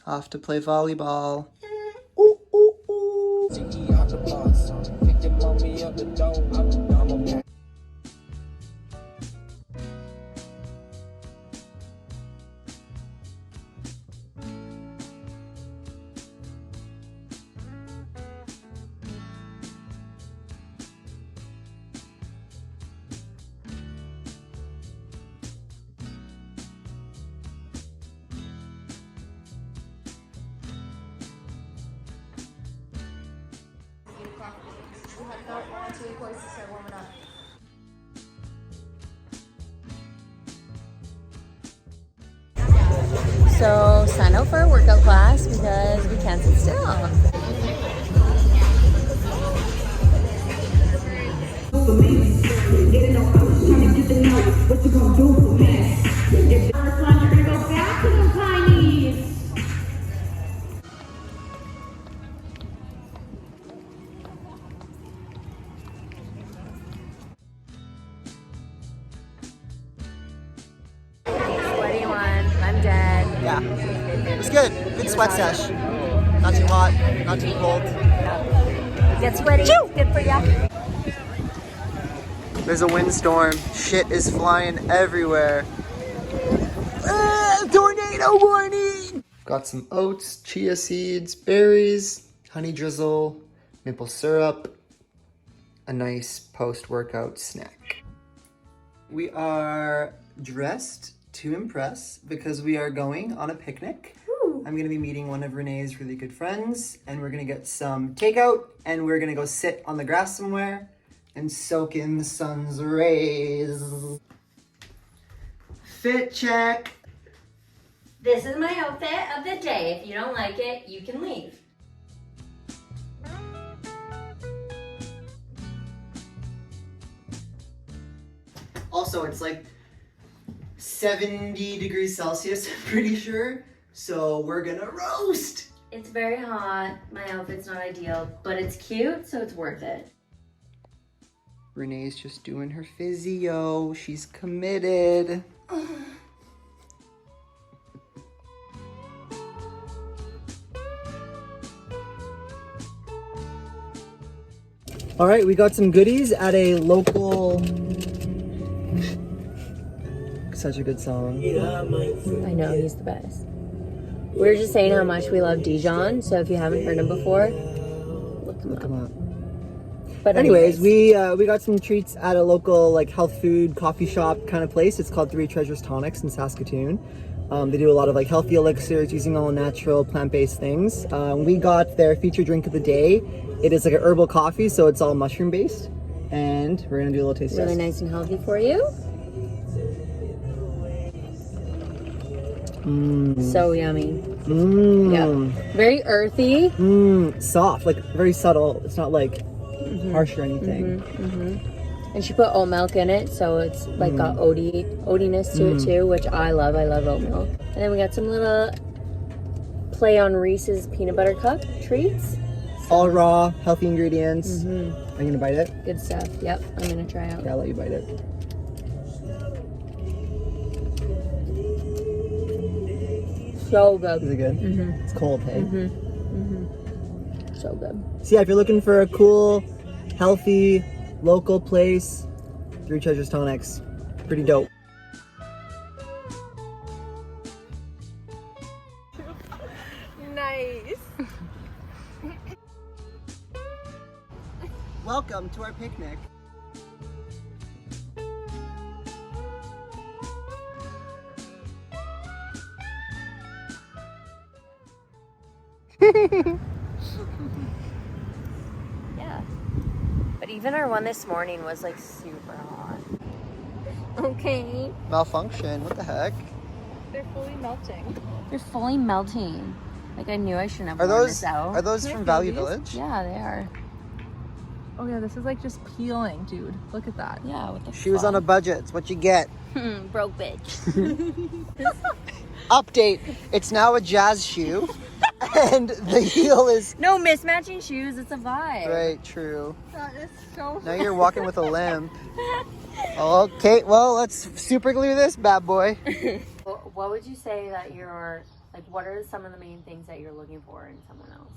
Off to play volleyball. Ooh, ooh, ooh. So sign up for a workout class because we can't sit still. Sweaty one. I'm dead. Yeah, it was good. Good sweat sesh. Not too hot, not too cold. Get sweaty. Choo! Good for ya. There's a windstorm. Shit is flying everywhere. Tornado warning! Got some oats, chia seeds, berries, honey drizzle, maple syrup, a nice post-workout snack. We are dressed to impress because we are going on a picnic. I'm gonna be meeting one of Renee's really good friends, and we're gonna get some takeout, and we're gonna go sit on the grass somewhere and soak in the sun's rays. Fit check. This is my outfit of the day. If you don't like it, you can leave. Also, it's like 70 degrees Celsius, I'm pretty sure. So we're gonna roast. It's very hot. My outfit's not ideal, but it's cute, so it's worth it. Renee's just doing her physio. She's committed. All right, we got some goodies at a local... Such a good song. I know, he's the best. We were just saying how much we love Dijon, so if you haven't heard him before, look him up. But anyways, we got some treats at a local like health food coffee shop kind of place. It's called Three Treasures Tonics in Saskatoon. They do a lot of like healthy elixirs using all natural plant-based things. We got their featured drink of the day. It is like an herbal coffee, so it's all mushroom based. And we're gonna do a little taste test. Really nice and healthy for you. So yummy. Yeah. Very earthy. Soft, like very subtle. It's not like harsh or anything. And she put oat milk in it, so it's like got oatiness to it too, which I love. I love oat milk. And then we got some little play on Reese's peanut butter cup treats. All raw, healthy ingredients. Are you gonna bite it? Good stuff. Yep, I'm gonna try out. Okay, I'll let you bite it. So good. Is it good? It's cold, hey? So good. So yeah, if you're looking for a cool, healthy, local place, Three Treasures Tonics. Pretty dope. Nice. Welcome to our picnic. Yeah. But even our one this morning was like super hot. Okay. Malfunction, what the heck? They're fully melting. They're fully melting. Like I knew I shouldn't have Are worn those this out. are those Can I from feel Value these? Village? Yeah, they are. Oh yeah, this is like just peeling, dude. Look at that. Yeah, what the She was on a budget, it's what you get. broke bitch. Update, it's now a jazz shoe. And the heel is... No mismatching shoes, it's a vibe. Right, true. That is so Now you're walking with a limp. Okay, well, let's super glue this bad boy. What would you say that your Like, what are some of the main things that you're looking for in someone else?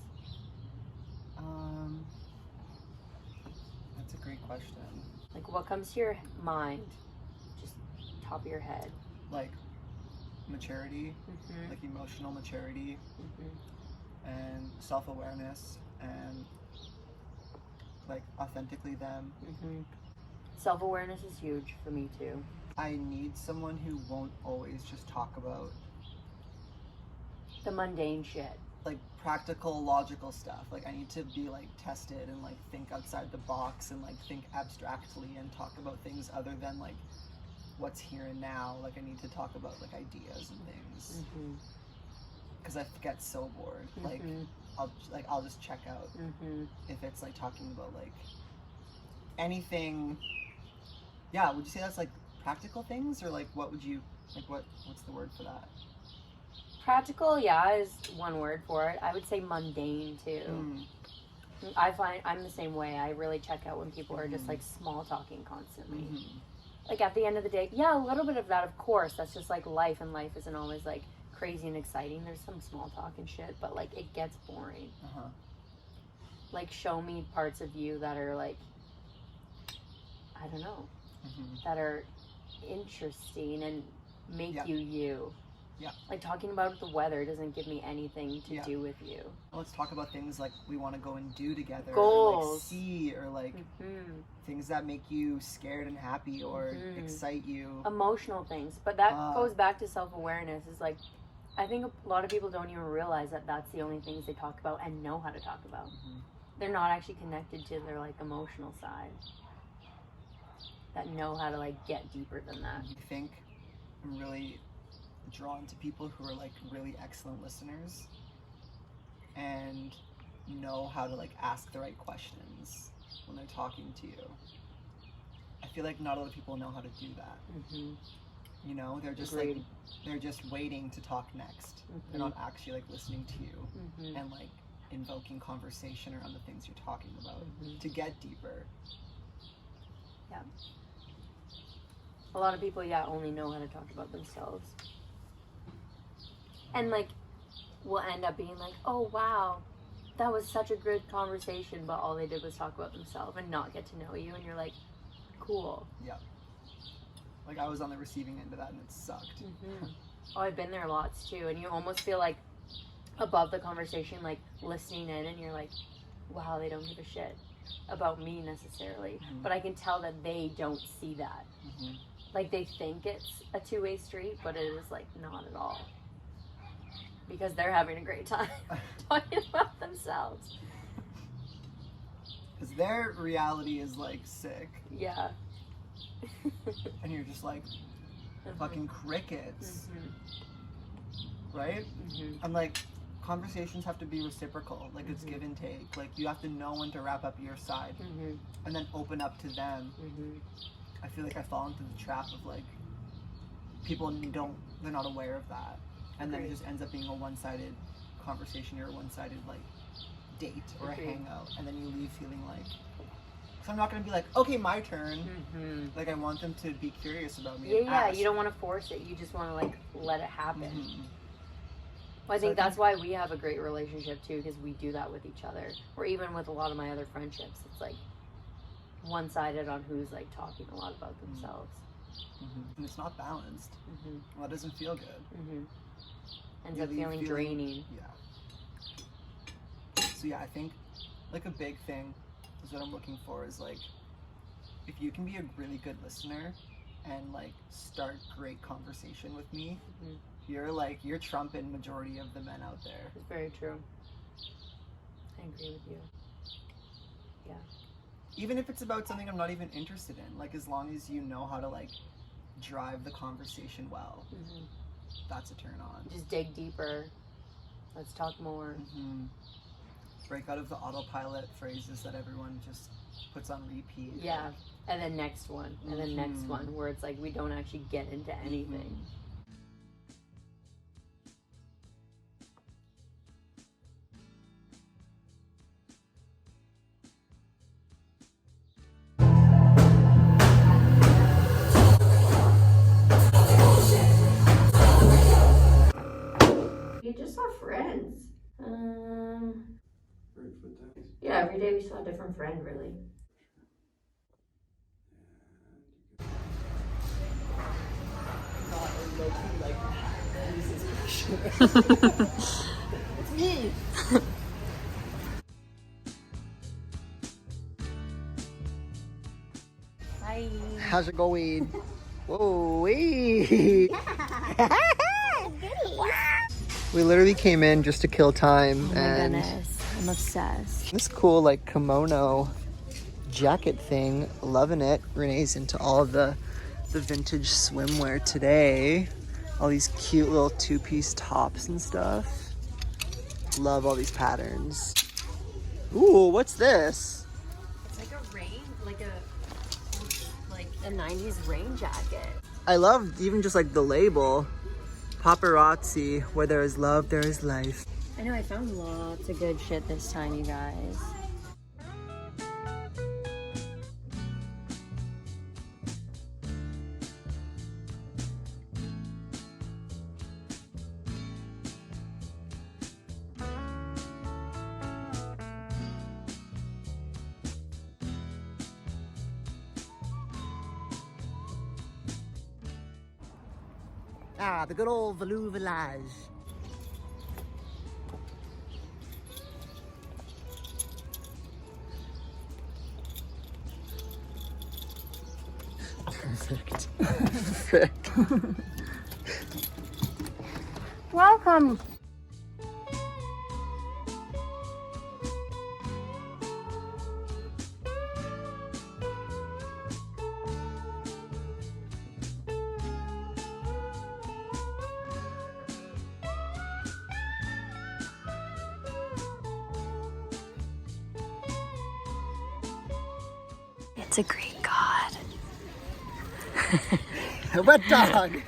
That's a great question. Like, what comes to your mind, just top of your head? Like maturity, Mm-hmm. like emotional maturity, Mm-hmm. and self-awareness, and like authentically them. Mm-hmm. Self-awareness is huge for me too. I need someone who won't always just talk about The mundane shit. like practical, logical stuff. Like I need to be like tested and like think outside the box and like think abstractly and talk about things other than like what's here and now. Like I need to talk about like ideas and things Mm-hmm. because I get so bored. Like Mm-hmm. I'll just check out Mm-hmm. if it's like talking about like anything. Yeah, would you say that's like practical things, or like what would you like what's the word for that? Practical, yeah, is one word for it. I would say mundane too. I find I'm the same way. I really check out when people are just like small talking constantly. Mm-hmm. Like at the end of the day, yeah, a little bit of that, of course. That's just like life, and life isn't always like crazy and exciting. There's some small talk and shit, but like it gets boring. Uh-huh. Like show me parts of you that are like, I don't know, that are interesting and make Yeah. you. Yeah. Like talking about the weather doesn't give me anything to do with you. Let's talk about things like we want to go and do together. Goals. Or like see, or like things that make you scared and happy or excite you. Emotional things. But that goes back to self-awareness. Is like, I think a lot of people don't even realize that that's the only things they talk about and know how to talk about. They're not actually connected to their like emotional side. That know how to like get deeper than that. I think I'm really drawn to people who are like really excellent listeners and know how to like ask the right questions when they're talking to you. I feel like not a lot of people know how to do that. You know, they're just Agreed. like they're just waiting to talk next. They're not actually like listening to you and like invoking conversation around the things you're talking about to get deeper. Yeah. A lot of people, only know how to talk about themselves. And like, will end up being like, oh wow, that was such a good conversation, but all they did was talk about themselves and not get to know you, and you're like, cool. Yeah. Like I was on the receiving end of that and it sucked. Oh, I've been there lots too, and you almost feel like above the conversation, like listening in, and you're like, wow, they don't give a shit about me necessarily, but I can tell that they don't see that. Like they think it's a two-way street, but it is like not at all. Because they're having a great time talking about themselves. Because their reality is like sick. Yeah. And you're just like fucking crickets. Right? And like conversations have to be reciprocal. Like it's give and take. Like you have to know when to wrap up your side and then open up to them. I feel like I fall into the trap of like people they're not aware of that. And then it just ends up being a one-sided conversation or a one-sided like date or a hangout, and then you leave feeling like, so I'm not gonna be like, okay, my turn. Like I want them to be curious about me. Yeah, you don't want to force it. You just want to like let it happen. Well, I think that's why we have a great relationship too, because we do that with each other, or even with a lot of my other friendships. It's like one-sided on who's like talking a lot about themselves. And it's not balanced. Well, that doesn't feel good. Ends up feeling draining. Yeah. So yeah, I think like a big thing is what I'm looking for is like, if you can be a really good listener and like start great conversation with me, you're trumping majority of the men out there. It's very true. I agree with you. Yeah. Even if it's about something I'm not even interested in, like as long as you know how to like drive the conversation well, that's a turn on. Just dig deeper. Let's talk more. Break out of the autopilot phrases that everyone just puts on repeat. Yeah. And then next one. And then next one, where it's like we don't actually get into anything. saw a different friend, really. It's me. Bye. How's it going? Whoa, wee. We literally came in just to kill time. Oh my and goodness, I'm obsessed. this cool like kimono jacket thing, loving it. Renee's into all of the vintage swimwear today. All these cute little two-piece tops and stuff. Love all these patterns. Ooh, what's this? It's like a 90s rain jacket. I love even just like the label. Paparazzi, where there is love, there is life. I know, I found lots of good shit this time, you guys. Ah, the good old Valou Village. Perfect. Perfect. Welcome. It's a Greek god. A wet dog.